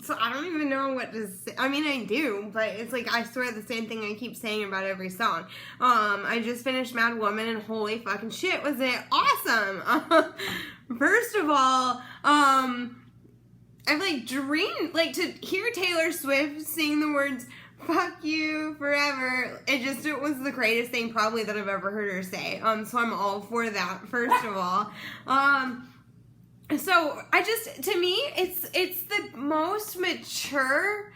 So I don't even know what to say. I mean, I do, but it's like, I swear the same thing I keep saying about every song. I just finished Mad Woman, and holy fucking shit, was it awesome. First of all, I've like dreamed, like, to hear Taylor Swift sing the words "fuck you forever." It was the greatest thing probably that I've ever heard her say. So I'm all for that, first of all. So to me, it's the most mature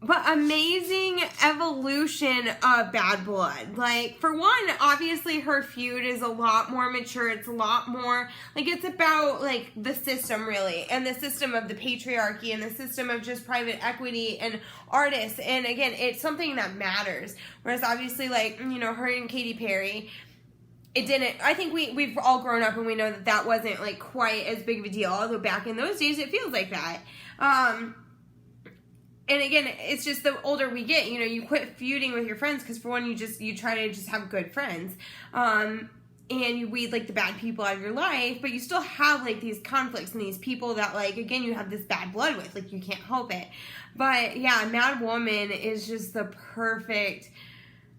but amazing evolution of Bad Blood. Like, for one, obviously her feud is a lot more mature. It's a lot more, like, it's about, like, the system, really, and the system of the patriarchy and the system of just private equity and artists. And again, it's something that matters. Whereas obviously, like, you know, her and Katy Perry, it didn't, I think we've all grown up and we know that wasn't, like, quite as big of a deal. Although back in those days, it feels like that. And again, it's just the older we get, you know, you quit feuding with your friends because, for one, you try to just have good friends. And you weed, like, the bad people out of your life, but you still have, like, these conflicts and these people that, like, again, you have this bad blood with. Like, you can't help it. But, yeah, Mad Woman is just the perfect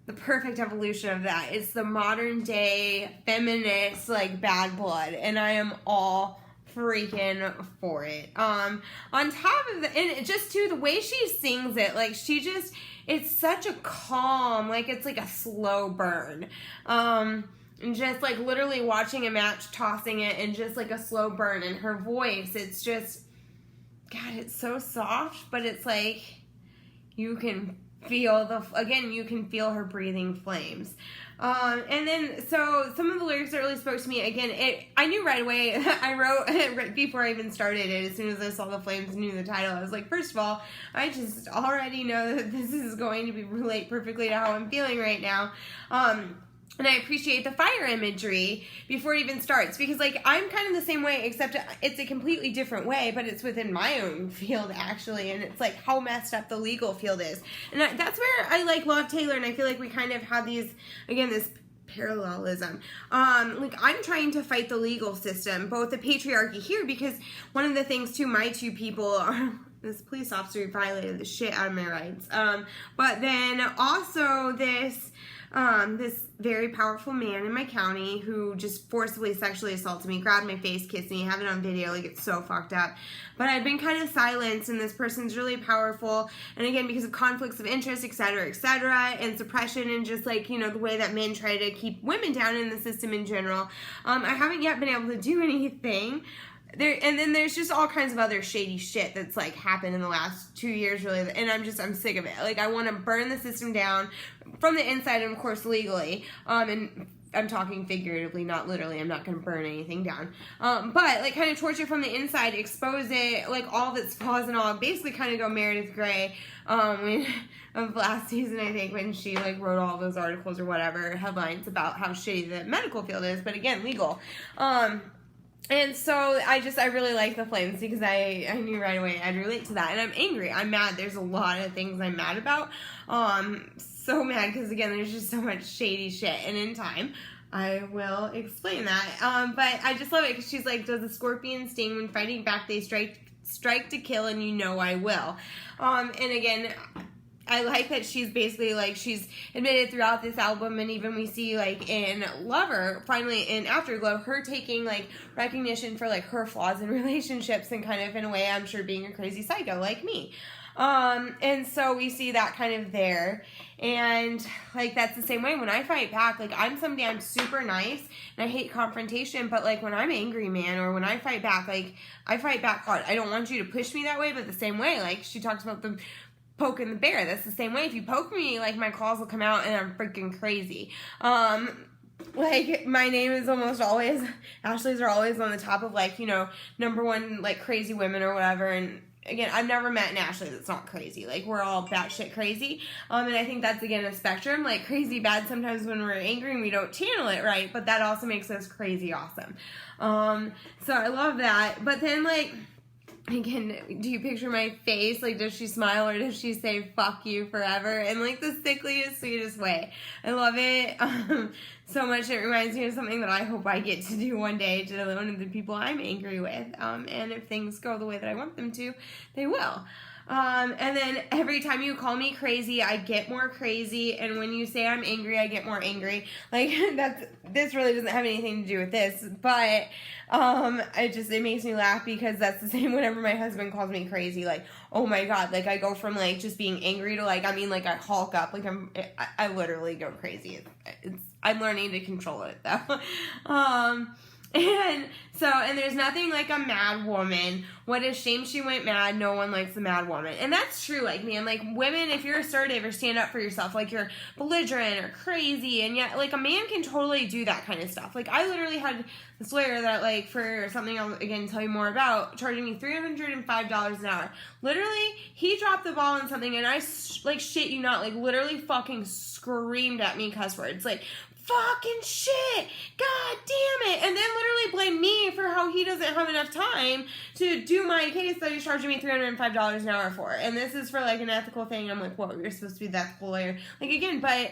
evolution of that. It's the modern day feminist, like, Bad Blood. And I am all freaking for it. On top of and just too, the way she sings it, like, it's such a calm, like, it's like a slow burn. And just, like, literally watching a match, tossing it, and just, like, a slow burn. And her voice, it's just, God, it's so soft, but it's like, you can feel you can feel her breathing flames. And then, so some of the lyrics that really spoke to me, again, I knew right away. I wrote right before I even started it, as soon as I saw the flames and knew the title, I was like, first of all, I just already know that this is going to relate perfectly to how I'm feeling right now. And I appreciate the fire imagery before it even starts, because, like, I'm kind of the same way, except it's a completely different way, but it's within my own field, actually, and it's, like, how messed up the legal field is. And that's where I, like, love Taylor, and I feel like we kind of have these, again, this parallelism. Like, I'm trying to fight the legal system, both the patriarchy here, because one of the things, too, my two people are, this police officer violated the shit out of my rights. But then also this very powerful man in my county who just forcibly sexually assaulted me, grabbed my face, kissed me, have it on video, like, it's so fucked up. But I've been kind of silenced, and this person's really powerful, and again, because of conflicts of interest, etc., and suppression, and just, like, you know, the way that men try to keep women down in the system in general, I haven't yet been able to do anything. And then there's just all kinds of other shady shit that's, like, happened in the last 2 years, really, and I'm sick of it. Like, I want to burn the system down from the inside, and of course legally, and I'm talking figuratively, not literally. I'm not going to burn anything down, but, like, kind of torture from the inside, expose it, like, all of its flaws and all, basically kind of go Meredith Grey, of last season, I think, when she, like, wrote all those articles or whatever, headlines about how shitty the medical field is, but again, legal. And so I really like the flames, because I knew right away I'd relate to that. And I'm angry. I'm mad. There's a lot of things I'm mad about. So mad, because again, there's just so much shady shit. And in time, I will explain that. But I just love it, because she's like, does the scorpion sting when fighting back? They strike to kill, and you know I will. And again, I like that she's basically, like, she's admitted throughout this album, and even we see, like, in Lover, finally in Afterglow, her taking, like, recognition for, like, her flaws in relationships, and kind of, in a way, I'm sure, being a crazy psycho like me. And so we see that kind of there, and, like, that's the same way when I fight back. Like, I'm super nice, and I hate confrontation, but, like, when I'm angry, man, or when I fight back, like, I fight back hard. I don't want you to push me that way, but the same way, like, she talks about the poking the bear. That's the same way. If you poke me, like, my claws will come out, and I'm freaking crazy. Like, my name is almost always, Ashley's are always on the top of, like, you know, #1, like, crazy women or whatever, and again, I've never met an Ashley that's not crazy. Like, we're all batshit crazy, and I think that's, again, a spectrum. Like, crazy bad sometimes when we're angry and we don't channel it right, but that also makes us crazy awesome. So I love that. But then, like, again, do you picture my face? Like, does she smile or does she say "fuck you" forever in like the sickliest, sweetest way? I love it so much. It reminds me of something that I hope I get to do one day to one of the people I'm angry with. And if things go the way that I want them to, they will. And then every time you call me crazy, I get more crazy. And when you say I'm angry, I get more angry. Like, this really doesn't have anything to do with this, but, it makes me laugh because that's the same whenever my husband calls me crazy. Like, oh my God, like I go from like just being angry to like, I hulk up. Like I literally go crazy. I'm learning to control it though. And there's nothing like a mad woman. What a shame she went mad. No one likes a mad woman. And that's true. Like, man, like women, if you're assertive or stand up for yourself, like you're belligerent or crazy, and yet like a man can totally do that kind of stuff. Like I literally had this lawyer that like for something I'll again tell you more about, charging me $305 an hour. Literally, he dropped the ball on something and I like shit you not, like literally fucking screamed at me cuss words. Like, fucking shit, god damn it, and then literally blame me for how he doesn't have enough time to do my case that he's charging me $305 an hour for. And this is for like an ethical thing. I'm like, what, you're supposed to be the ethical lawyer? Like, again, but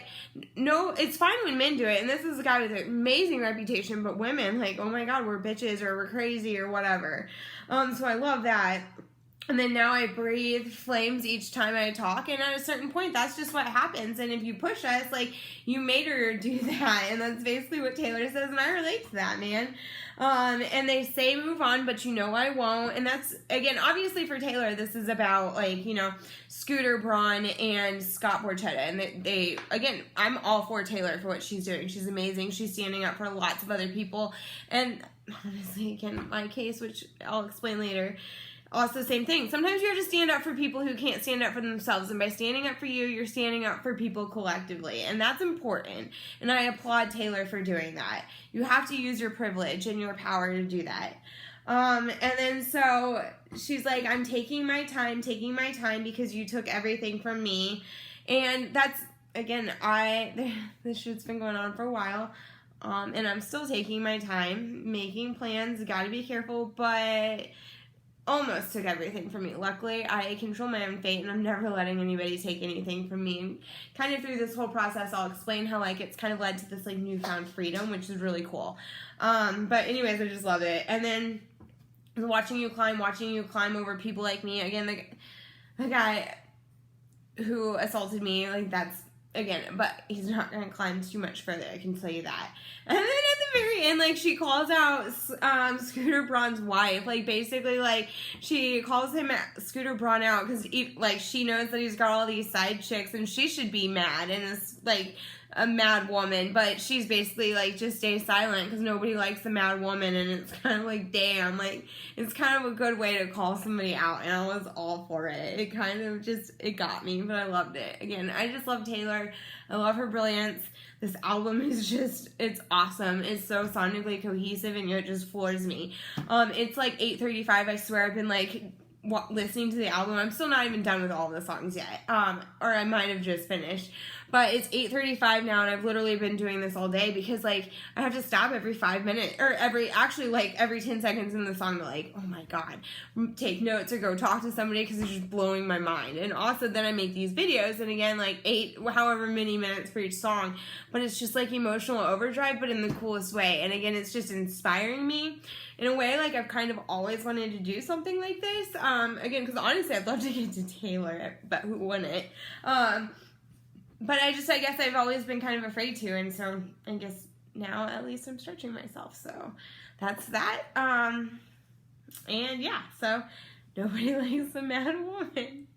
no, it's fine when men do it, and this is a guy with an amazing reputation, but women, like, oh my god, we're bitches or we're crazy or whatever. So I love that. And then now I breathe flames each time I talk, and at a certain point, that's just what happens. And if you push us, like, you made her do that, and that's basically what Taylor says, and I relate to that, man. And they say move on, but you know I won't. And that's, again, obviously for Taylor, this is about, like, you know, Scooter Braun and Scott Borchetta. And they again, I'm all for Taylor for what she's doing. She's amazing. She's standing up for lots of other people. And honestly, again, my case, which I'll explain later, also, same thing. Sometimes you have to stand up for people who can't stand up for themselves. And by standing up for you, you're standing up for people collectively. And that's important. And I applaud Taylor for doing that. You have to use your privilege and your power to do that. And then so she's like, I'm taking my time because you took everything from me. And that's, again, this shit's been going on for a while. And I'm still taking my time, making plans, gotta be careful, but almost took everything from me. Luckily, I control my own fate, and I'm never letting anybody take anything from me. And kind of through this whole process, I'll explain how, like, it's kind of led to this, like, newfound freedom, which is really cool. But anyways, I just love it. And then watching you climb over people like me. Again, the guy who assaulted me, like, that's, again, but he's not going to climb too much further, I can tell you that. And then at the very end, like, she calls out Scooter Braun's wife. Like, basically, like, she calls him Scooter Braun out because, like, she knows that he's got all these side chicks and she should be mad and is, like, a mad woman. But she's basically, like, just stay silent because nobody likes a mad woman. And it's kind of like, damn, like, it's kind of a good way to call somebody out. And I was all for it. It kind of just, it got me, but I loved it. Again, I just love Taylor. I love her brilliance. This album is just, it's awesome. It's so sonically cohesive and it just floors me. It's like 8:35. I swear I've been like listening to the album. I'm still not even done with all the songs yet. Or I might have just finished. But it's 8:35 now, and I've literally been doing this all day because, like, I have to stop every 5 minutes, or every 10 seconds in the song to, like, oh my god, take notes or go talk to somebody because it's just blowing my mind. And also then I make these videos, and again, like, however many minutes for each song, but it's just, like, emotional overdrive, but in the coolest way. And again, it's just inspiring me in a way, like, I've kind of always wanted to do something like this. Again, because honestly, I'd love to get to Taylor, but who wouldn't? But I guess I've always been kind of afraid to, and so I guess now at least I'm stretching myself, so that's that. And yeah, so nobody likes a mad woman.